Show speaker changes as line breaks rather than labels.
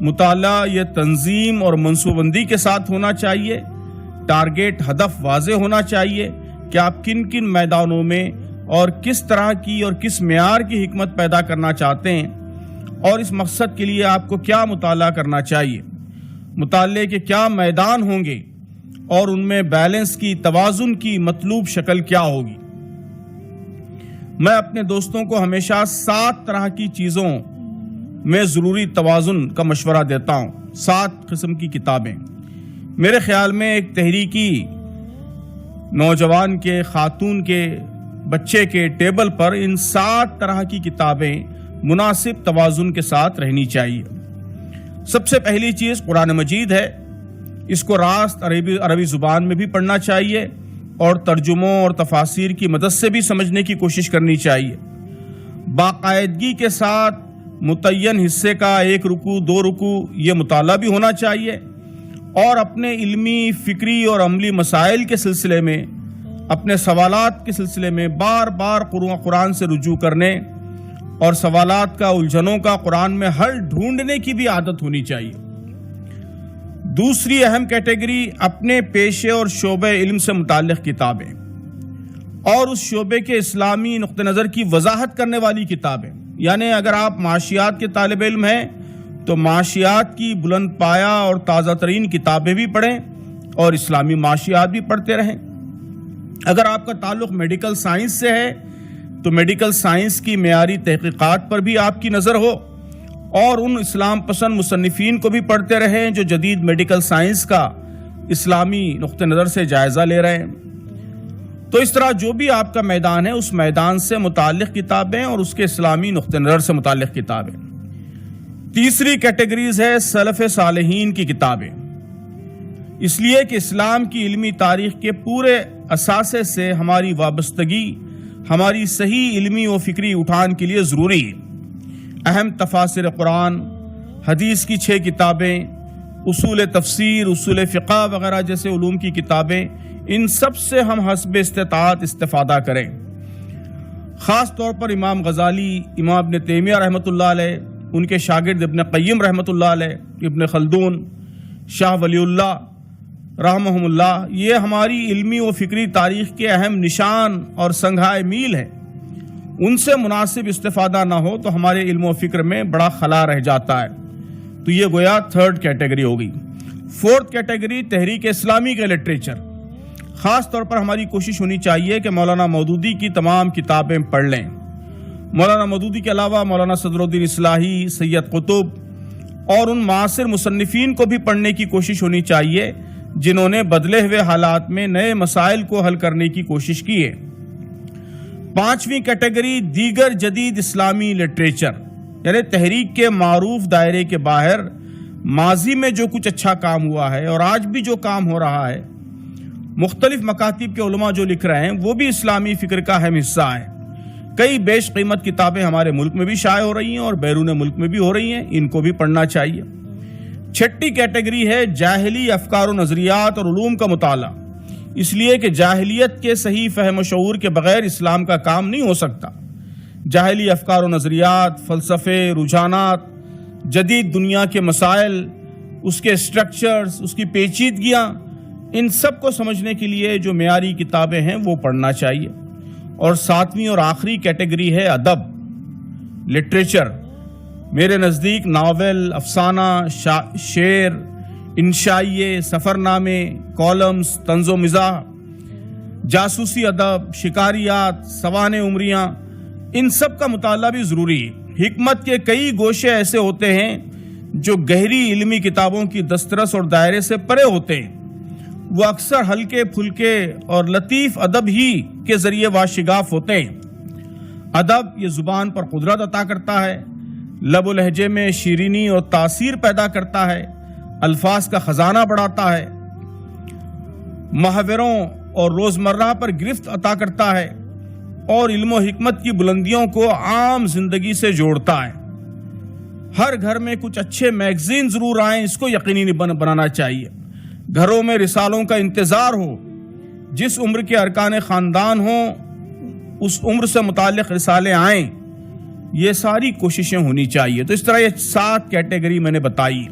مطالعہ یہ تنظیم اور منصوبہ بندی کے ساتھ ہونا چاہیے۔ ٹارگیٹ ہدف واضح ہونا چاہیے کہ آپ کن کن میدانوں میں اور کس طرح کی اور کس معیار کی حکمت پیدا کرنا چاہتے ہیں، اور اس مقصد کے لیے آپ کو کیا مطالعہ کرنا چاہیے، مطالعے کے کیا میدان ہوں گے، اور ان میں بیلنس کی، توازن کی مطلوب شکل کیا ہوگی۔ میں اپنے دوستوں کو ہمیشہ 7 طرح کی چیزوں میں ضروری توازن کا مشورہ دیتا ہوں، 7 قسم کی کتابیں۔ میرے خیال میں ایک تحریکی نوجوان کے، خاتون کے، بچے کے ٹیبل پر ان 7 طرح کی کتابیں مناسب توازن کے ساتھ رہنی چاہیے۔ سب سے پہلی چیز قرآن مجید ہے۔ اس کو راست عربی زبان میں بھی پڑھنا چاہیے اور ترجموں اور تفاسیر کی مدد سے بھی سمجھنے کی کوشش کرنی چاہیے۔ باقاعدگی کے ساتھ متعین حصے کا 1 رکوع 2 رکوع یہ مطالعہ بھی ہونا چاہیے، اور اپنے علمی، فکری اور عملی مسائل کے سلسلے میں، اپنے سوالات کے سلسلے میں بار بار قرآن سے رجوع کرنے اور سوالات کا، الجھنوں کا قرآن میں حل ڈھونڈنے کی بھی عادت ہونی چاہیے۔ دوسری اہم کیٹیگری اپنے پیشے اور شعبے علم سے متعلق کتابیں، اور اس شعبے کے اسلامی نقطہ نظر کی وضاحت کرنے والی کتابیں۔ یعنی اگر آپ معاشیات کے طالب علم ہیں تو معاشیات کی بلند پایہ اور تازہ ترین کتابیں بھی پڑھیں اور اسلامی معاشیات بھی پڑھتے رہیں۔ اگر آپ کا تعلق میڈیکل سائنس سے ہے تو میڈیکل سائنس کی معیاری تحقیقات پر بھی آپ کی نظر ہو، اور ان اسلام پسند مصنفین کو بھی پڑھتے رہیں جو جدید میڈیکل سائنس کا اسلامی نقطہ نظر سے جائزہ لے رہے ہیں۔ تو اس طرح جو بھی آپ کا میدان ہے، اس میدان سے متعلق کتابیں اور اس کے اسلامی نقطہ نظر سے متعلق کتابیں۔ تیسری کیٹیگریز ہے سلف صالحین کی کتابیں، اس لیے کہ اسلام کی علمی تاریخ کے پورے اثاثے سے ہماری وابستگی ہماری صحیح علمی و فکری اٹھان کے لیے ضروری ہے۔ اہم تفاسیر قرآن، حدیث کی 6 کتابیں، اصول تفسیر، اصول فقہ وغیرہ جیسے علوم کی کتابیں، ان سب سے ہم حسب استطاعت استفادہ کریں۔ خاص طور پر امام غزالی، امام ابن تیمیہ رحمۃ اللہ علیہ، ان کے شاگرد ابن قیم رحمۃ اللہ علیہ، ابن خلدون، شاہ ولی اللہ رحمہم اللہ، یہ ہماری علمی و فکری تاریخ کے اہم نشان اور سنگھائے میل ہیں۔ ان سے مناسب استفادہ نہ ہو تو ہمارے علم و فکر میں بڑا خلا رہ جاتا ہے۔ تو یہ گویا 3rd کیٹیگری ہوگی۔ 4th کیٹیگری تحریک اسلامی کے لٹریچر۔ خاص طور پر ہماری کوشش ہونی چاہیے کہ مولانا مودودی کی تمام کتابیں پڑھ لیں۔ مولانا مودودی کے علاوہ مولانا صدر الدین اصلاحی، سید قطب اور ان معاصر مصنفین کو بھی پڑھنے کی کوشش ہونی چاہیے جنہوں نے بدلے ہوئے حالات میں نئے مسائل کو حل کرنے کی کوشش کی ہے۔ 5ویں کیٹیگری دیگر جدید اسلامی لٹریچر، یعنی تحریک کے معروف دائرے کے باہر ماضی میں جو کچھ اچھا کام ہوا ہے اور آج بھی جو کام ہو رہا ہے، مختلف مکاتب کے علماء جو لکھ رہے ہیں، وہ بھی اسلامی فکر کا اہم حصہ ہے۔ کئی بیش قیمت کتابیں ہمارے ملک میں بھی شائع ہو رہی ہیں اور بیرون ملک میں بھی ہو رہی ہیں، ان کو بھی پڑھنا چاہیے۔ 6ٹھی کیٹیگری ہے جاہلی افکار و نظریات اور علوم کا مطالعہ، اس لیے کہ جاہلیت کے صحیح فہم و شعور کے بغیر اسلام کا کام نہیں ہو سکتا۔ جاہلی افکار و نظریات، فلسفے، رجحانات، جدید دنیا کے مسائل، اس کے اسٹرکچرز، اس کی پیچیدگیاں، ان سب کو سمجھنے کے لیے جو معیاری کتابیں ہیں وہ پڑھنا چاہیے۔ اور 7ویں اور آخری کیٹیگری ہے ادب، لٹریچر۔ میرے نزدیک ناول، افسانہ، شعر، انشائیے، سفر نامے، کالمز، طنز و مزاح، جاسوسی ادب، شکاریات، سوانح عمریاں، ان سب کا مطالعہ بھی ضروری ہے۔ حکمت کے کئی گوشے ایسے ہوتے ہیں جو گہری علمی کتابوں کی دسترس اور دائرے سے پرے ہوتے ہیں، وہ اکثر ہلکے پھلکے اور لطیف ادب ہی کے ذریعے واشگاف ہوتے ہیں۔ ادب یہ زبان پر قدرت عطا کرتا ہے، لب و لہجے میں شیرینی اور تاثیر پیدا کرتا ہے، الفاظ کا خزانہ بڑھاتا ہے، محاوروں اور روزمرہ پر گرفت عطا کرتا ہے، اور علم و حکمت کی بلندیوں کو عام زندگی سے جوڑتا ہے۔ ہر گھر میں کچھ اچھے میگزین ضرور آئیں، اس کو یقینی بنانا چاہیے۔ گھروں میں رسالوں کا انتظار ہو، جس عمر کے ارکان خاندان ہوں اس عمر سے متعلق رسالے آئیں، یہ ساری کوششیں ہونی چاہیے۔ تو اس طرح یہ 7 کیٹیگری میں نے بتائی۔